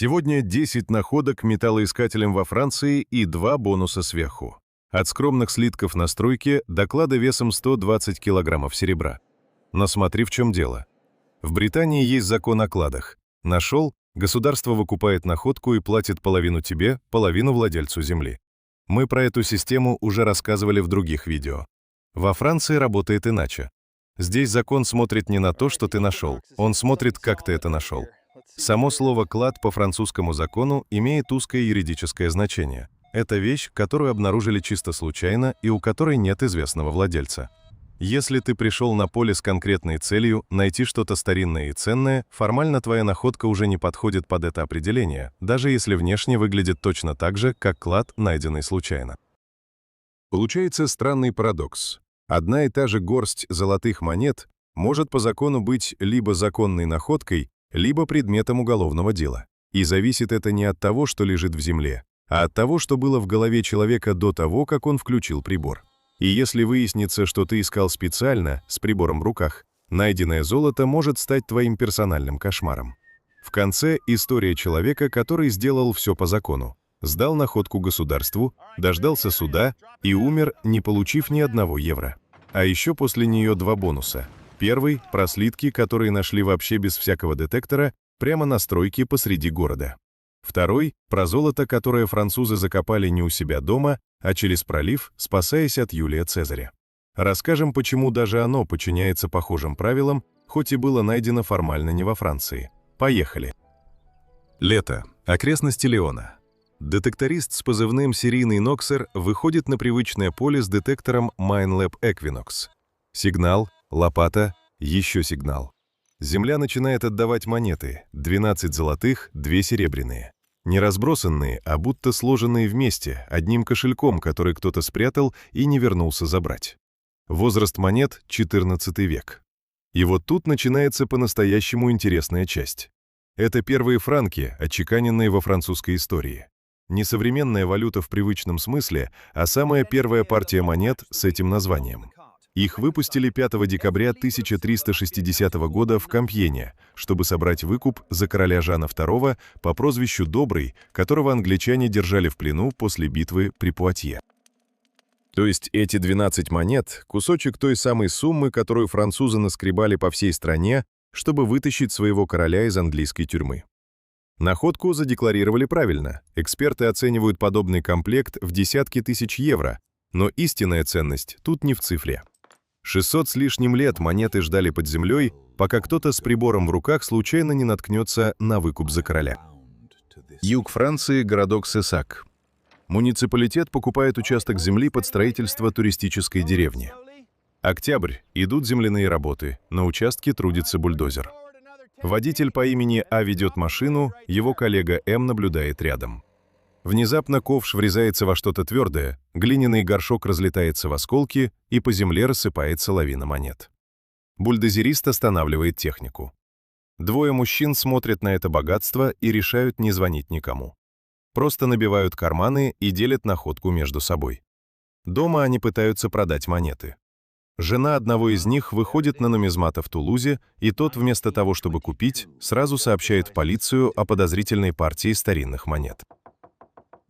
Сегодня 10 находок металлоискателем во Франции и 2 бонуса сверху. От скромных слитков на стройке до клада весом 120 килограммов серебра. Но смотри, в чем дело. В Британии есть закон о кладах. Нашел, государство выкупает находку и платит половину тебе, половину владельцу земли. Мы про эту систему уже рассказывали в других видео. Во Франции работает иначе. Здесь закон смотрит не на то, что ты нашел, он смотрит, как ты это нашел. Само слово «клад» по французскому закону имеет узкое юридическое значение. Это вещь, которую обнаружили чисто случайно и у которой нет известного владельца. Если ты пришел на поле с конкретной целью найти что-то старинное и ценное, формально твоя находка уже не подходит под это определение, даже если внешне выглядит точно так же, как клад, найденный случайно. Получается странный парадокс. Одна и та же горсть золотых монет может по закону быть либо законной находкой, либо предметом уголовного дела. И зависит это не от того, что лежит в земле, а от того, что было в голове человека до того, как он включил прибор. И если выяснится, что ты искал специально, с прибором в руках, найденное золото может стать твоим персональным кошмаром. В конце история человека, который сделал все по закону. Сдал находку государству, дождался суда и умер, не получив ни одного евро. А еще после нее 2 бонуса. Первый – про слитки, которые нашли вообще без всякого детектора, прямо на стройке посреди города. Второй – про золото, которое французы закопали не у себя дома, а через пролив, спасаясь от Юлия Цезаря. Расскажем, почему даже оно подчиняется похожим правилам, хоть и было найдено формально не во Франции. Поехали. Лето. Окрестности Лиона. Детекторист с позывным серийный Ноксер выходит на привычное поле с детектором Minelab Equinox. Сигнал, лопата, еще сигнал. Земля начинает отдавать монеты, 12 золотых, 2 серебряные. Не разбросанные, а будто сложенные вместе, одним кошельком, который кто-то спрятал и не вернулся забрать. Возраст монет – 14 век. И вот тут начинается по-настоящему интересная часть. Это первые франки, отчеканенные во французской истории. Не современная валюта в привычном смысле, а самая первая партия монет с этим названием. Их выпустили 5 декабря 1360 года в Компьене, чтобы собрать выкуп за короля Жана II по прозвищу Добрый, которого англичане держали в плену после битвы при Пуатье. То есть эти 12 монет – кусочек той самой суммы, которую французы наскребали по всей стране, чтобы вытащить своего короля из английской тюрьмы. Находку задекларировали правильно. Эксперты оценивают подобный комплект в десятки тысяч евро, но истинная ценность тут не в цифре. 600 с лишним лет монеты ждали под землей, пока кто-то с прибором в руках случайно не наткнется на выкуп за короля. Юг Франции, городок Сесак. Муниципалитет покупает участок земли под строительство туристической деревни. Октябрь. Идут земляные работы. На участке трудится бульдозер. Водитель по имени А ведет машину, его коллега М наблюдает рядом. Внезапно ковш врезается во что-то твердое, глиняный горшок разлетается в осколки, и по земле рассыпается лавина монет. Бульдозерист останавливает технику. 2 мужчин смотрят на это богатство и решают не звонить никому. Просто набивают карманы и делят находку между собой. Дома они пытаются продать монеты. Жена одного из них выходит на нумизмата в Тулузе, и тот, вместо того, чтобы купить, сразу сообщает в полицию о подозрительной партии старинных монет.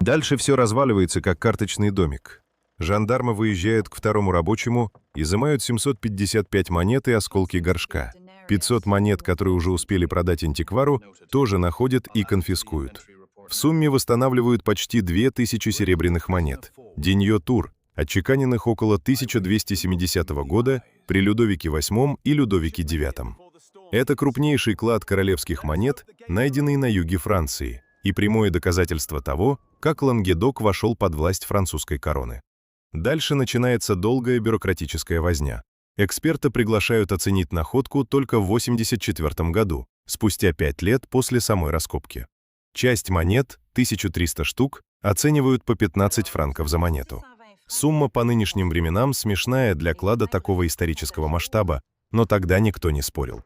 Дальше все разваливается, как карточный домик. Жандармы выезжают к второму рабочему, изымают 755 монет и осколки горшка. 500 монет, которые уже успели продать антиквару, тоже находят и конфискуют. В сумме восстанавливают почти 2000 серебряных монет. Деньё Тур, отчеканенных около 1270 года при Людовике VIII и Людовике IX. Это крупнейший клад королевских монет, найденный на юге Франции, и прямое доказательство того, как Лангедок вошел под власть французской короны. Дальше начинается долгая бюрократическая возня. Эксперта приглашают оценить находку только в 1984 году, спустя 5 лет после самой раскопки. Часть монет, 1300 штук, оценивают по 15 франков за монету. Сумма по нынешним временам смешная для клада такого исторического масштаба, но тогда никто не спорил.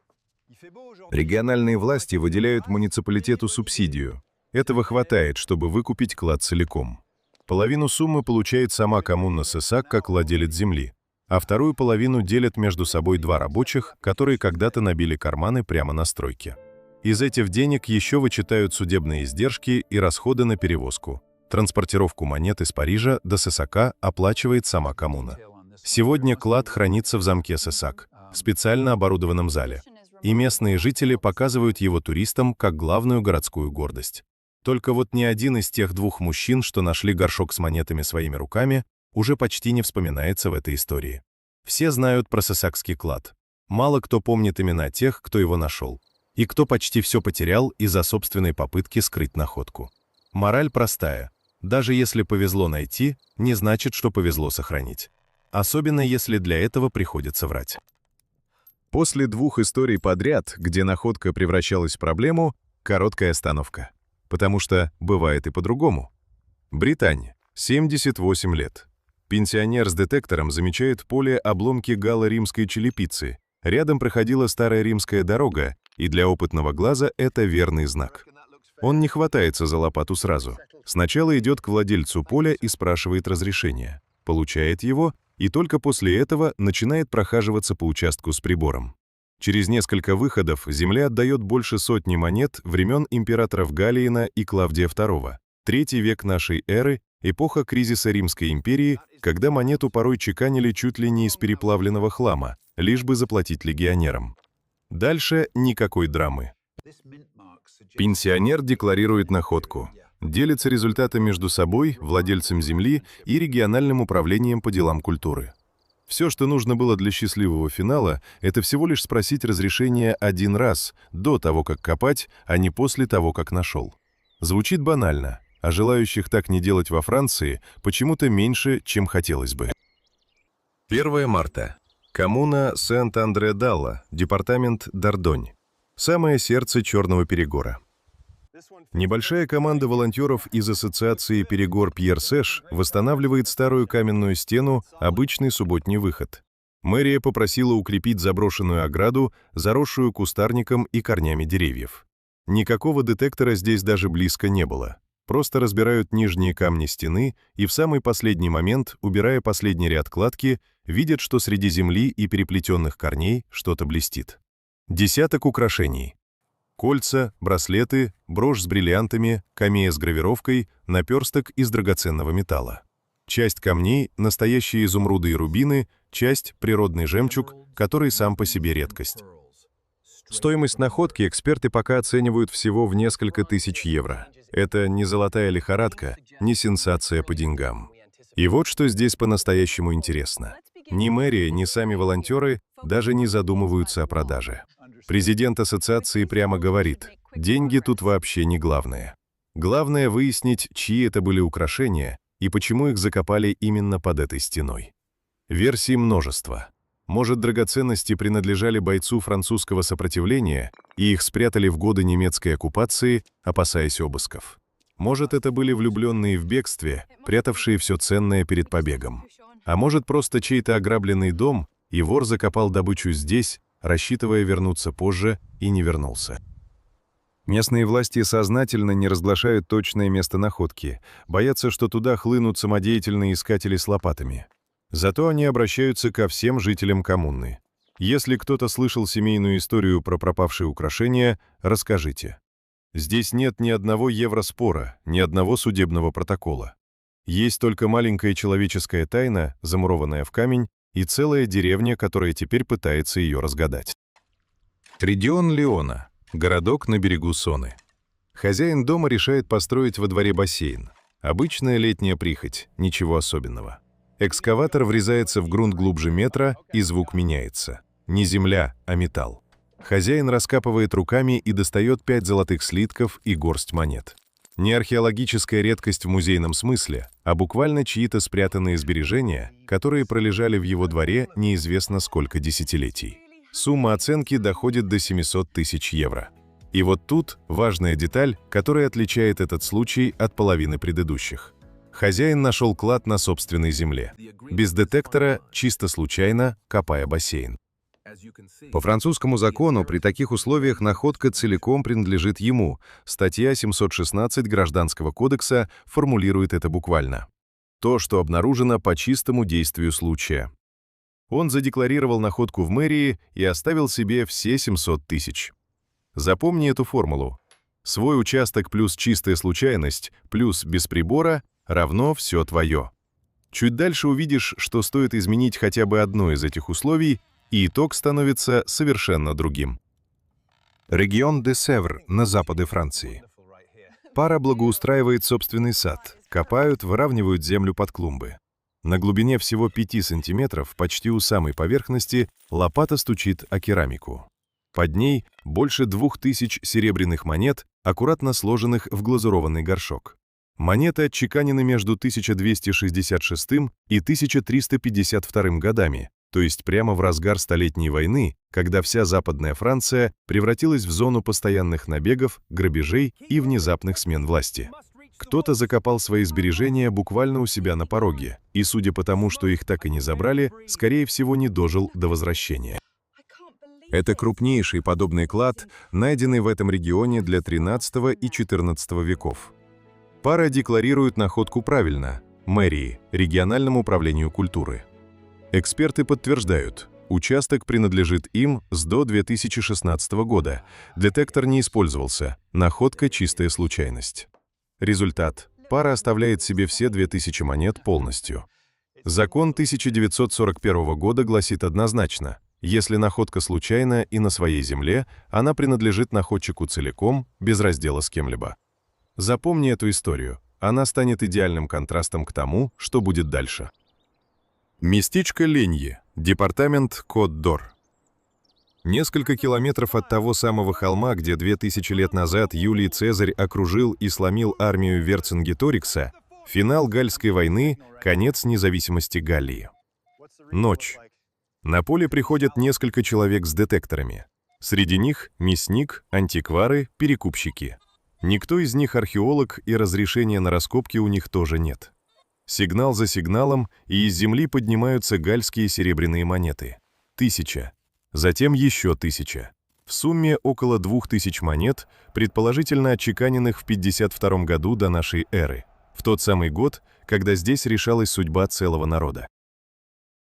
Региональные власти выделяют муниципалитету субсидию. Этого хватает, чтобы выкупить клад целиком. Половину суммы получает сама коммуна Сесак как владелец земли, а вторую половину делят между собой 2 рабочих, которые когда-то набили карманы прямо на стройке. Из этих денег еще вычитают судебные издержки и расходы на перевозку. Транспортировку монет из Парижа до Сесака оплачивает сама коммуна. Сегодня клад хранится в замке Сесак, в специально оборудованном зале. И местные жители показывают его туристам как главную городскую гордость. Только вот ни один из тех двух мужчин, что нашли горшок с монетами своими руками, уже почти не вспоминается в этой истории. Все знают про Сесакский клад. Мало кто помнит имена тех, кто его нашел. И кто почти все потерял из-за собственной попытки скрыть находку. Мораль простая. Даже если повезло найти, не значит, что повезло сохранить. Особенно если для этого приходится врать. После двух историй подряд, где находка превращалась в проблему, короткая остановка. Потому что бывает и по-другому. Британия. 78 лет. Пенсионер с детектором замечает в поле обломки галло-римской черепицы. Рядом проходила старая римская дорога, и для опытного глаза это верный знак. Он не хватается за лопату сразу. Сначала идет к владельцу поля и спрашивает разрешения. Получает его, и только после этого начинает прохаживаться по участку с прибором. Через несколько выходов земля отдает больше сотни монет времен императоров Галиена и Клавдия II. Третий век нашей эры, эпоха кризиса Римской империи, когда монету порой чеканили чуть ли не из переплавленного хлама, лишь бы заплатить легионерам. Дальше никакой драмы. Пенсионер декларирует находку. Делится результатом между собой, владельцем земли и региональным управлением по делам культуры. Все, что нужно было для счастливого финала, это всего лишь спросить разрешения один раз, до того, как копать, а не после того, как нашел. Звучит банально, а желающих так не делать во Франции почему-то меньше, чем хотелось бы. 1 марта. Коммуна Сент-Андре-Далла, департамент Дордонь. Самое сердце Черного Перегора. Небольшая команда волонтеров из ассоциации «Перегор Пьер-Сеш» восстанавливает старую каменную стену, обычный субботний выход. Мэрия попросила укрепить заброшенную ограду, заросшую кустарником и корнями деревьев. Никакого детектора здесь даже близко не было. Просто разбирают нижние камни стены и в самый последний момент, убирая последний ряд кладки, видят, что среди земли и переплетенных корней что-то блестит. Десяток украшений. Кольца, браслеты, брошь с бриллиантами, камея с гравировкой, наперсток из драгоценного металла. Часть камней – настоящие изумруды и рубины, часть – природный жемчуг, который сам по себе редкость. Стоимость находки эксперты пока оценивают всего в несколько тысяч евро. Это не золотая лихорадка, не сенсация по деньгам. И вот что здесь по-настоящему интересно. Ни мэрия, ни сами волонтеры даже не задумываются о продаже. Президент ассоциации прямо говорит, деньги тут вообще не главное. Главное выяснить, чьи это были украшения и почему их закопали именно под этой стеной. Версий множество. Может, драгоценности принадлежали бойцу французского сопротивления, и их спрятали в годы немецкой оккупации, опасаясь обысков. Может, это были влюбленные в бегстве, прятавшие все ценное перед побегом. А может, просто чей-то ограбленный дом, и вор закопал добычу здесь, рассчитывая вернуться позже, и не вернулся. Местные власти сознательно не разглашают точное место находки, боятся, что туда хлынут самодеятельные искатели с лопатами. Зато они обращаются ко всем жителям коммуны. Если кто-то слышал семейную историю про пропавшие украшения, расскажите. Здесь нет ни одного евроспора, ни одного судебного протокола. Есть только маленькая человеческая тайна, замурованная в камень, и целая деревня, которая теперь пытается ее разгадать. Регион Леона. Городок на берегу Соны. Хозяин дома решает построить во дворе бассейн. Обычная летняя прихоть, ничего особенного. Экскаватор врезается в грунт глубже метра, и звук меняется. Не земля, а металл. Хозяин раскапывает руками и достает 5 золотых слитков и горсть монет. Не археологическая редкость в музейном смысле, а буквально чьи-то спрятанные сбережения, которые пролежали в его дворе неизвестно сколько десятилетий. Сумма оценки доходит до 700 тысяч евро. И вот тут важная деталь, которая отличает этот случай от половины предыдущих. Хозяин нашел клад на собственной земле. Без детектора, чисто случайно, копая бассейн. По французскому закону при таких условиях находка целиком принадлежит ему. Статья 716 Гражданского кодекса формулирует это буквально. То, что обнаружено по чистому действию случая. Он задекларировал находку в мэрии и оставил себе все 700 тысяч. Запомни эту формулу. Свой участок плюс чистая случайность плюс без прибора равно все твое. Чуть дальше увидишь, что стоит изменить хотя бы одно из этих условий, и итог становится совершенно другим. Регион де Севр на западе Франции. Пара благоустраивает собственный сад, копают, выравнивают землю под клумбы. На глубине всего 5 сантиметров, почти у самой поверхности, лопата стучит о керамику. Под ней больше 2000 серебряных монет, аккуратно сложенных в глазурованный горшок. Монеты отчеканены между 1266 и 1352 годами, то есть прямо в разгар Столетней войны, когда вся Западная Франция превратилась в зону постоянных набегов, грабежей и внезапных смен власти. Кто-то закопал свои сбережения буквально у себя на пороге, и, судя по тому, что их так и не забрали, скорее всего, не дожил до возвращения. Это крупнейший подобный клад, найденный в этом регионе для XIII и XIV веков. Пара декларирует находку правильно – мэрии, региональному управлению культуры. Эксперты подтверждают, участок принадлежит им с до 2016 года, детектор не использовался, находка – чистая случайность. Результат – пара оставляет себе все 2000 монет полностью. Закон 1941 года гласит однозначно – если находка случайна и на своей земле, она принадлежит находчику целиком, без раздела с кем-либо. Запомни эту историю, она станет идеальным контрастом к тому, что будет дальше. Местечко Леньи, департамент Кот-д'Ор. Несколько километров от того самого холма, где 2000 лет назад Юлий Цезарь окружил и сломил армию Верцингеторикса, финал Галльской войны, конец независимости Галлии. Ночь. На поле приходят несколько человек с детекторами. Среди них мясник, антиквары, перекупщики. Никто из них археолог, и разрешения на раскопки у них тоже нет. Сигнал за сигналом, и из земли поднимаются галльские серебряные монеты. 1000. Затем еще 1000. В сумме около 2000 монет, предположительно отчеканенных в 52 году до нашей эры, в тот самый год, когда здесь решалась судьба целого народа.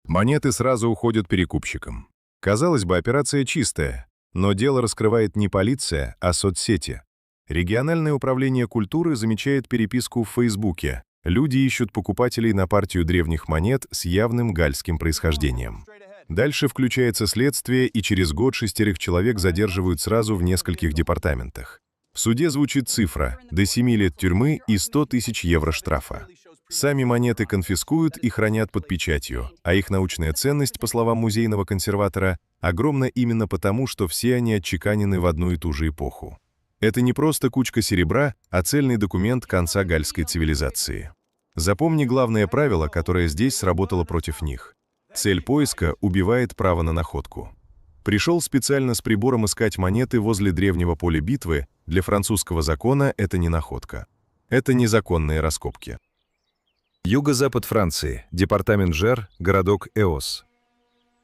Монеты сразу уходят перекупщикам. Казалось бы, операция чистая, но дело раскрывает не полиция, а соцсети. Региональное управление культуры замечает переписку в Фейсбуке. Люди ищут покупателей на партию древних монет с явным галльским происхождением. Дальше включается следствие, и через год 6 человек задерживают сразу в нескольких департаментах. В суде звучит цифра – до 7 лет тюрьмы и 100 000 евро штрафа. Сами монеты конфискуют и хранят под печатью, а их научная ценность, по словам музейного консерватора, огромна именно потому, что все они отчеканены в одну и ту же эпоху. Это не просто кучка серебра, а цельный документ конца галльской цивилизации. Запомни главное правило, которое здесь сработало против них. Цель поиска убивает право на находку. Пришел специально с прибором искать монеты возле древнего поля битвы, для французского закона это не находка. Это незаконные раскопки. Юго-запад Франции, департамент Жер, городок Эос.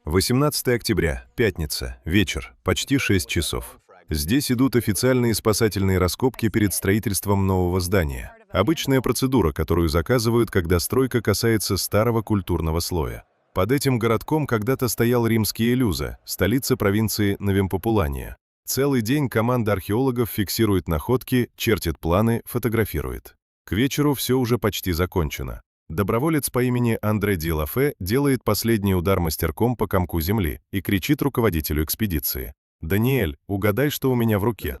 18 октября, пятница, вечер, почти 6 часов. Здесь идут официальные спасательные раскопки перед строительством нового здания. Обычная процедура, которую заказывают, когда стройка касается старого культурного слоя. Под этим городком когда-то стоял римский Элюза, столица провинции Новемпопулания. Целый день команда археологов фиксирует находки, чертит планы, фотографирует. К вечеру все уже почти закончено. Доброволец по имени Андре Ди Лафе делает последний удар мастерком по комку земли и кричит руководителю экспедиции: «Даниэль, угадай, что у меня в руке».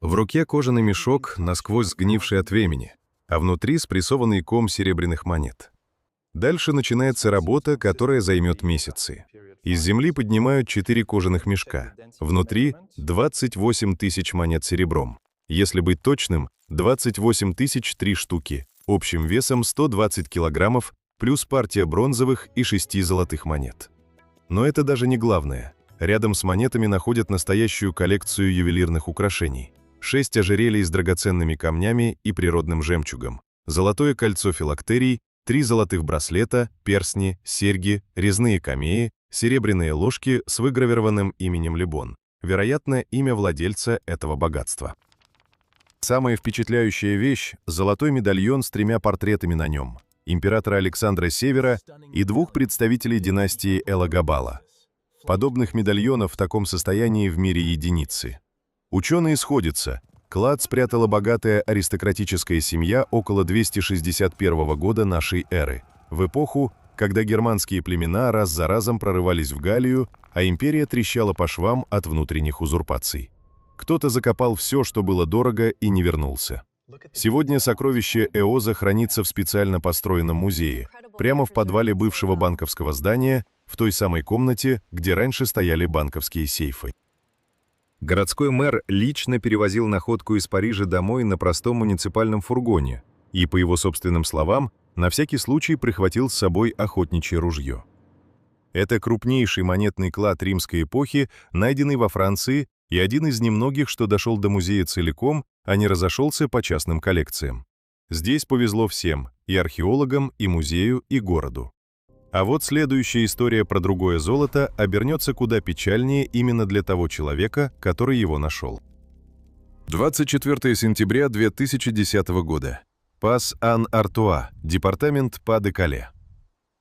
В руке кожаный мешок, насквозь сгнивший от времени, а внутри спрессованный ком серебряных монет. Дальше начинается работа, которая займет месяцы. Из земли поднимают 4 кожаных мешка. Внутри 28 000 монет серебром. Если быть точным, 28 003 штуки. Общим весом 120 килограммов, плюс партия бронзовых и 6 золотых монет. Но это даже не главное. Рядом с монетами находят настоящую коллекцию ювелирных украшений. 6 ожерелий с драгоценными камнями и природным жемчугом, золотое кольцо филактерий, 3 золотых браслета, перстни, серьги, резные камеи, серебряные ложки с выгравированным именем Лебон. Вероятно, имя владельца этого богатства. Самая впечатляющая вещь – золотой медальон с 3 портретами на нем – императора Александра Севера и 2 представителей династии Элagабала. Подобных медальонов в таком состоянии в мире единицы. Ученые сходятся. Клад спрятала богатая аристократическая семья около 261 года нашей эры, в эпоху, когда германские племена раз за разом прорывались в Галлию, а империя трещала по швам от внутренних узурпаций. Кто-то закопал все, что было дорого, и не вернулся. Сегодня сокровище Эоза хранится в специально построенном музее, прямо в подвале бывшего банковского здания, в той самой комнате, где раньше стояли банковские сейфы. Городской мэр лично перевозил находку из Парижа домой на простом муниципальном фургоне и, по его собственным словам, на всякий случай прихватил с собой охотничье ружье. Это крупнейший монетный клад римской эпохи, найденный во Франции, и один из немногих, что дошел до музея целиком, а не разошелся по частным коллекциям. Здесь повезло всем, и археологам, и музею, и городу. А вот следующая история про другое золото обернется куда печальнее именно для того человека, который его нашел. 24 сентября 2010 года. Пас-Ан-Артуа, департамент Па-де-Кале.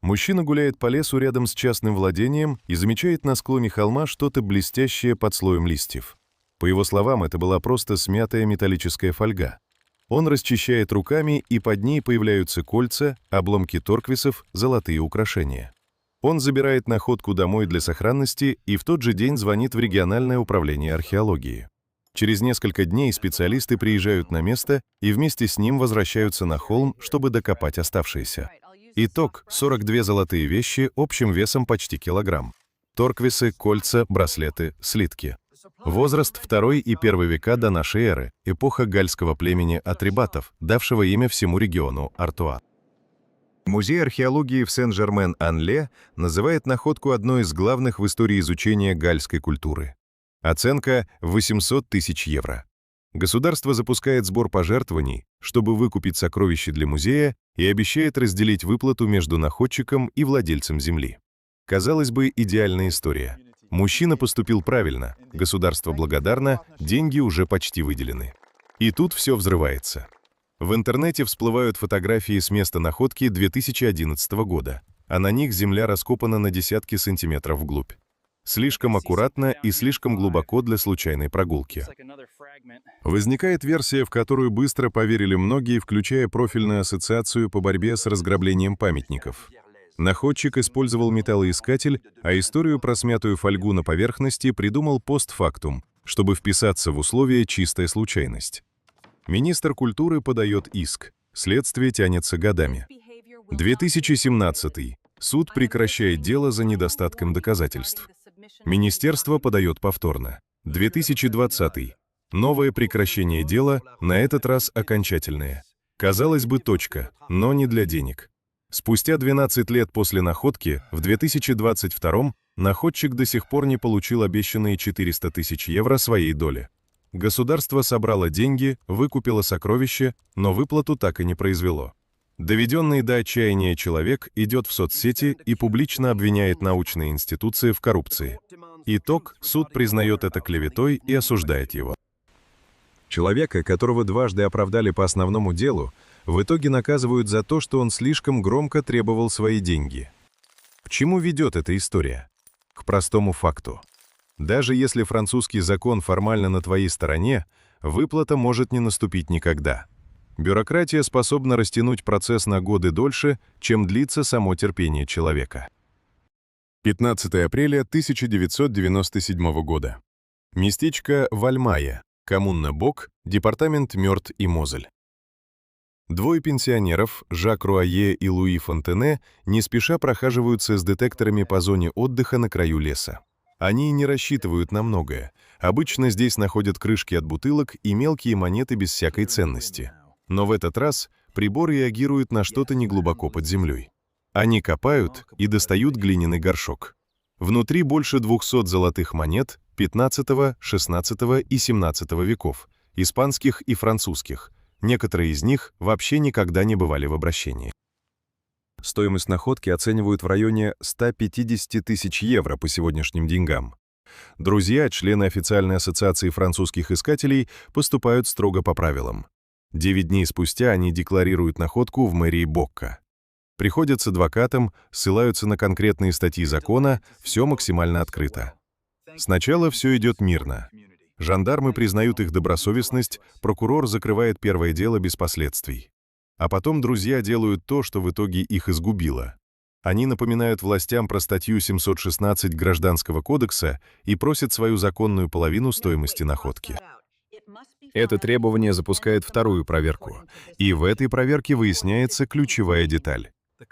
Мужчина гуляет по лесу рядом с частным владением и замечает на склоне холма что-то блестящее под слоем листьев. По его словам, это была просто смятая металлическая фольга. Он расчищает руками, и под ней появляются кольца, обломки торквисов, золотые украшения. Он забирает находку домой для сохранности и в тот же день звонит в региональное управление археологии. Через несколько дней специалисты приезжают на место и вместе с ним возвращаются на холм, чтобы докопать оставшиеся. Итог – 42 золотые вещи общим весом почти килограмм. Торквисы, кольца, браслеты, слитки. Возраст II и I века до нашей эры, эпоха гальского племени атрибатов, давшего имя всему региону Артуа. Музей археологии в Сен-Жермен-Ан-Ле называет находку одной из главных в истории изучения гальской культуры. Оценка – 800 тысяч евро. Государство запускает сбор пожертвований, чтобы выкупить сокровища для музея, и обещает разделить выплату между находчиком и владельцем земли. Казалось бы, идеальная история. Мужчина поступил правильно, государство благодарно, деньги уже почти выделены. И тут все взрывается. В интернете всплывают фотографии с места находки 2011 года, а на них земля раскопана на десятки сантиметров вглубь. Слишком аккуратно и слишком глубоко для случайной прогулки. Возникает версия, в которую быстро поверили многие, включая профильную ассоциацию по борьбе с разграблением памятников. Находчик использовал металлоискатель, а историю про смятую фольгу на поверхности придумал постфактум, чтобы вписаться в условия «чистая случайность». Министр культуры подает иск. Следствие тянется годами. 2017. Суд прекращает дело за недостатком доказательств. Министерство подает повторно. 2020. Новое прекращение дела, на этот раз окончательное. Казалось бы, точка, но не для денег. Спустя 12 лет после находки, в 2022 находчик до сих пор не получил обещанные 400 тысяч евро своей доли. Государство собрало деньги, выкупило сокровище, но выплату так и не произвело. Доведенный до отчаяния человек идет в соцсети и публично обвиняет научные институции в коррупции. Итог – суд признает это клеветой и осуждает его. Человека, которого дважды оправдали по основному делу, в итоге наказывают за то, что он слишком громко требовал свои деньги. К чему ведет эта история? К простому факту. Даже если французский закон формально на твоей стороне, выплата может не наступить никогда. Бюрократия способна растянуть процесс на годы дольше, чем длится само терпение человека. 15 апреля 1997 года. Местечко Вальмая, коммуна Бок, департамент Мёрт и Мозель. Двое пенсионеров, Жак Руае и Луи Фонтене, не спеша прохаживаются с детекторами по зоне отдыха на краю леса. Они не рассчитывают на многое. Обычно здесь находят крышки от бутылок и мелкие монеты без всякой ценности. Но в этот раз прибор реагирует на что-то неглубоко под землей. Они копают и достают глиняный горшок. Внутри больше 200 золотых монет 15, 16 и 17 веков, испанских и французских. Некоторые из них вообще никогда не бывали в обращении. Стоимость находки оценивают в районе 150 тысяч евро по сегодняшним деньгам. Друзья, члены официальной ассоциации французских искателей, поступают строго по правилам. 9 дней спустя они декларируют находку в мэрии Бокка. Приходят с адвокатом, ссылаются на конкретные статьи закона, все максимально открыто. Сначала все идет мирно. Жандармы признают их добросовестность, прокурор закрывает первое дело без последствий. А потом друзья делают то, что в итоге их изгубило. Они напоминают властям про статью 716 Гражданского кодекса и просят свою законную половину стоимости находки. Это требование запускает вторую проверку, и в этой проверке выясняется ключевая деталь.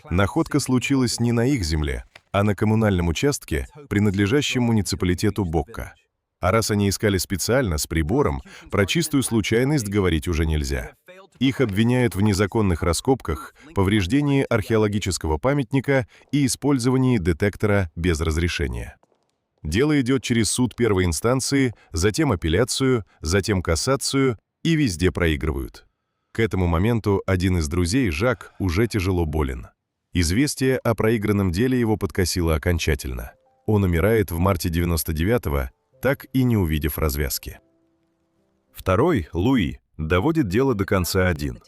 Находка случилась не на их земле, а на коммунальном участке, принадлежащем муниципалитету Бокка. А раз они искали специально, с прибором, про чистую случайность говорить уже нельзя. Их обвиняют в незаконных раскопках, повреждении археологического памятника и использовании детектора без разрешения. Дело идет через суд первой инстанции, затем апелляцию, затем кассацию и везде проигрывают. К этому моменту один из друзей, Жак, уже тяжело болен. Известие о проигранном деле его подкосило окончательно. Он умирает в марте 99-го, так и не увидев развязки. Второй, Луи, доводит дело до конца один.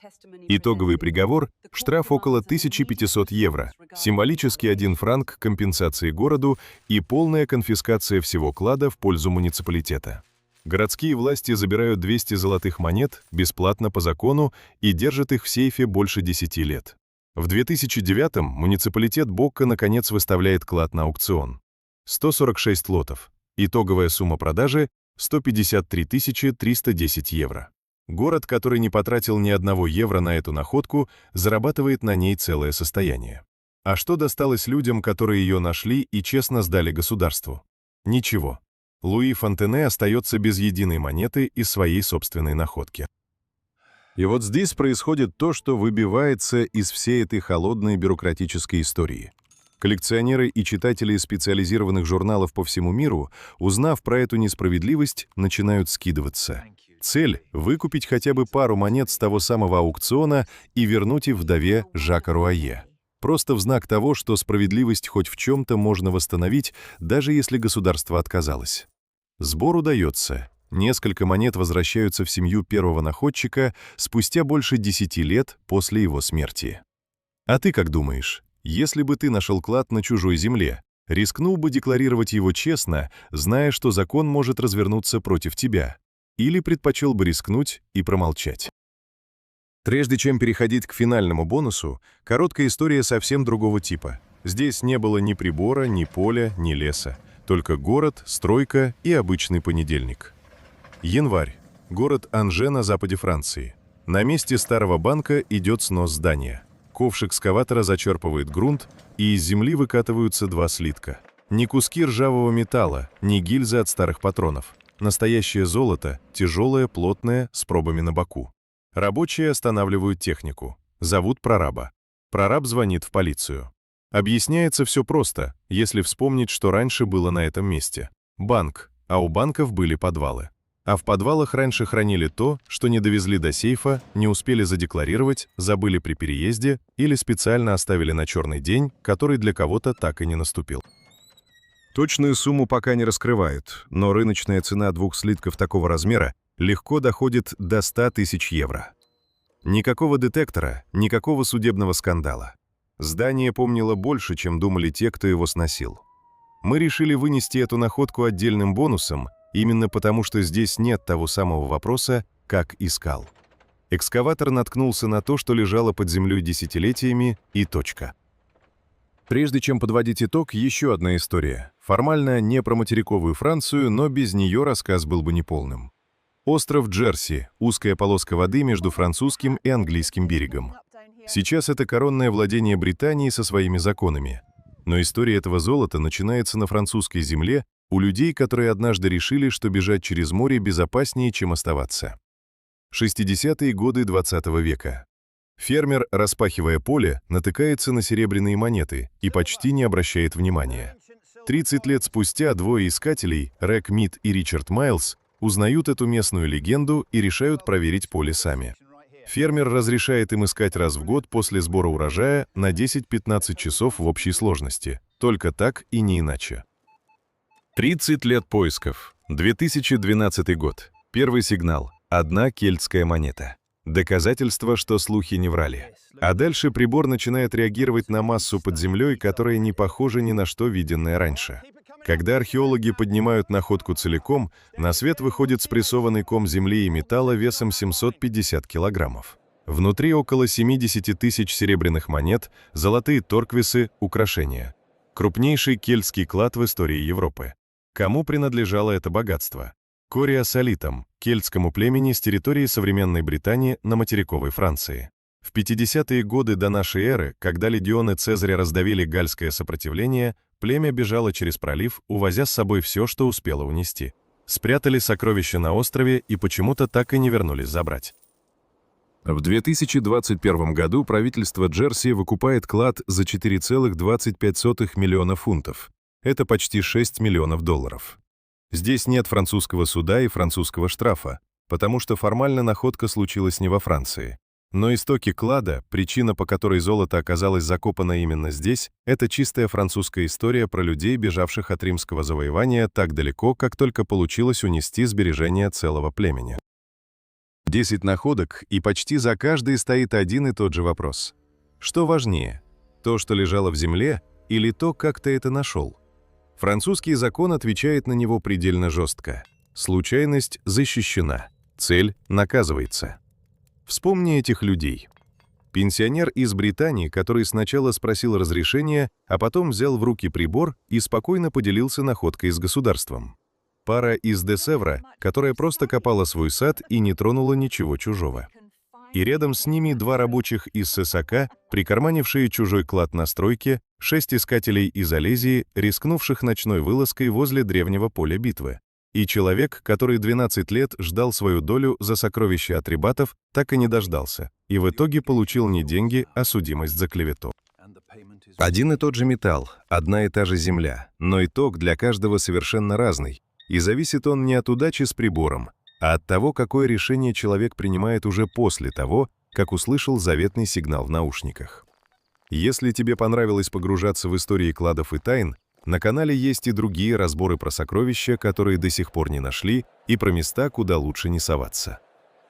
Итоговый приговор – штраф около 1500 евро, символический 1 франк компенсации городу и полная конфискация всего клада в пользу муниципалитета. Городские власти забирают 200 золотых монет бесплатно по закону и держат их в сейфе больше 10 лет. В 2009-м муниципалитет Бокка наконец выставляет клад на аукцион. 146 лотов. Итоговая сумма продажи – 153 310 евро. Город, который не потратил ни одного евро на эту находку, зарабатывает на ней целое состояние. А что досталось людям, которые ее нашли и честно сдали государству? Ничего. Луи Фонтене остается без единой монеты из своей собственной находки. И вот здесь происходит то, что выбивается из всей этой холодной бюрократической истории. Коллекционеры и читатели специализированных журналов по всему миру, узнав про эту несправедливость, начинают скидываться. Цель – выкупить хотя бы пару монет с того самого аукциона и вернуть их вдове Жака Руае. Просто в знак того, что справедливость хоть в чем-то можно восстановить, даже если государство отказалось. Сбор удается. Несколько монет возвращаются в семью первого находчика спустя больше 10 лет после его смерти. А ты как думаешь? Если бы ты нашел клад на чужой земле, рискнул бы декларировать его честно, зная, что закон может развернуться против тебя? Или предпочел бы рискнуть и промолчать? Прежде чем переходить к финальному бонусу, короткая история совсем другого типа. Здесь не было ни прибора, ни поля, ни леса. Только город, стройка и обычный понедельник. Январь. Город Анже на западе Франции. На месте старого банка идет снос здания. Ковш экскаватора зачерпывает грунт, и из земли выкатываются 2 слитка. Ни куски ржавого металла, ни гильзы от старых патронов. Настоящее золото, тяжелое, плотное, с пробами на боку. Рабочие останавливают технику. Зовут прораба. Прораб звонит в полицию. Объясняется все просто, если вспомнить, что раньше было на этом месте. Банк, а у банков были подвалы. А в подвалах раньше хранили то, что не довезли до сейфа, не успели задекларировать, забыли при переезде или специально оставили на черный день, который для кого-то так и не наступил. Точную сумму пока не раскрывают, но рыночная цена 2 слитков такого размера легко доходит до 100 тысяч евро. Никакого детектора, никакого судебного скандала. Здание помнило больше, чем думали те, кто его сносил. Мы решили вынести эту находку отдельным бонусом, именно потому, что здесь нет того самого вопроса, как искал. Экскаватор наткнулся на то, что лежало под землей десятилетиями, и точка. Прежде чем подводить итог, еще одна история. Формально не про материковую Францию, но без нее рассказ был бы неполным. Остров Джерси, узкая полоска воды между французским и английским берегом. Сейчас это коронное владение Британии со своими законами. Но история этого золота начинается на французской земле у людей, которые однажды решили, что бежать через море безопаснее, чем оставаться. 60-е годы 20 века. Фермер, распахивая поле, натыкается на серебряные монеты и почти не обращает внимания. 30 лет спустя 2 искателей, Рэг Мид и Ричард Майлз, узнают эту местную легенду и решают проверить поле сами. Фермер разрешает им искать раз в год после сбора урожая на 10-15 часов в общей сложности. Только так и не иначе. 30 лет поисков. 2012 год. Первый сигнал. 1 кельтская монета. Доказательство, что слухи не врали. А дальше прибор начинает реагировать на массу под землей, которая не похожа ни на что виденное раньше. Когда археологи поднимают находку целиком, на свет выходит спрессованный ком земли и металла весом 750 килограммов. Внутри около 70 тысяч серебряных монет, золотые торквисы, украшения. Крупнейший кельтский клад в истории Европы. Кому принадлежало это богатство? Кориасолитам, кельтскому племени с территории современной Британии на материковой Франции. В 50-е годы до нашей эры, когда легионы Цезаря раздавили галльское сопротивление, племя бежало через пролив, увозя с собой все, что успело унести. Спрятали сокровища на острове и почему-то так и не вернулись забрать. В 2021 году правительство Джерси выкупает клад за 4,25 миллиона фунтов. Это почти 6 миллионов долларов. Здесь нет французского суда и французского штрафа, потому что формально находка случилась не во Франции. Но истоки клада, причина, по которой золото оказалось закопано именно здесь, это чистая французская история про людей, бежавших от римского завоевания так далеко, как только получилось унести сбережения целого племени. 10 находок, и почти за каждой стоит один и тот же вопрос. Что важнее, то, что лежало в земле, или то, как ты это нашел? Французский закон отвечает на него предельно жестко. Случайность защищена, цель наказывается. Вспомни этих людей. Пенсионер из Британии, который сначала спросил разрешения, а потом взял в руки прибор и спокойно поделился находкой с государством. Пара из де Севра, которая просто копала свой сад и не тронула ничего чужого. И рядом с ними 2 рабочих из Сесака, прикарманившие чужой клад на стройке, 6 искателей из Олезии, рискнувших ночной вылазкой возле древнего поля битвы. И человек, который 12 лет ждал свою долю за сокровища атрибатов, так и не дождался, и в итоге получил не деньги, а судимость за клевету. Один и тот же металл, одна и та же земля, но итог для каждого совершенно разный, и зависит он не от удачи с прибором, а от того, какое решение человек принимает уже после того, как услышал заветный сигнал в наушниках. Если тебе понравилось погружаться в истории кладов и тайн, на канале есть и другие разборы про сокровища, которые до сих пор не нашли, и про места, куда лучше не соваться.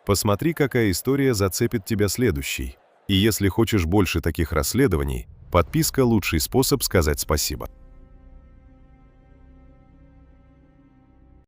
Посмотри, какая история зацепит тебя следующей. И если хочешь больше таких расследований, подписка – лучший способ сказать спасибо.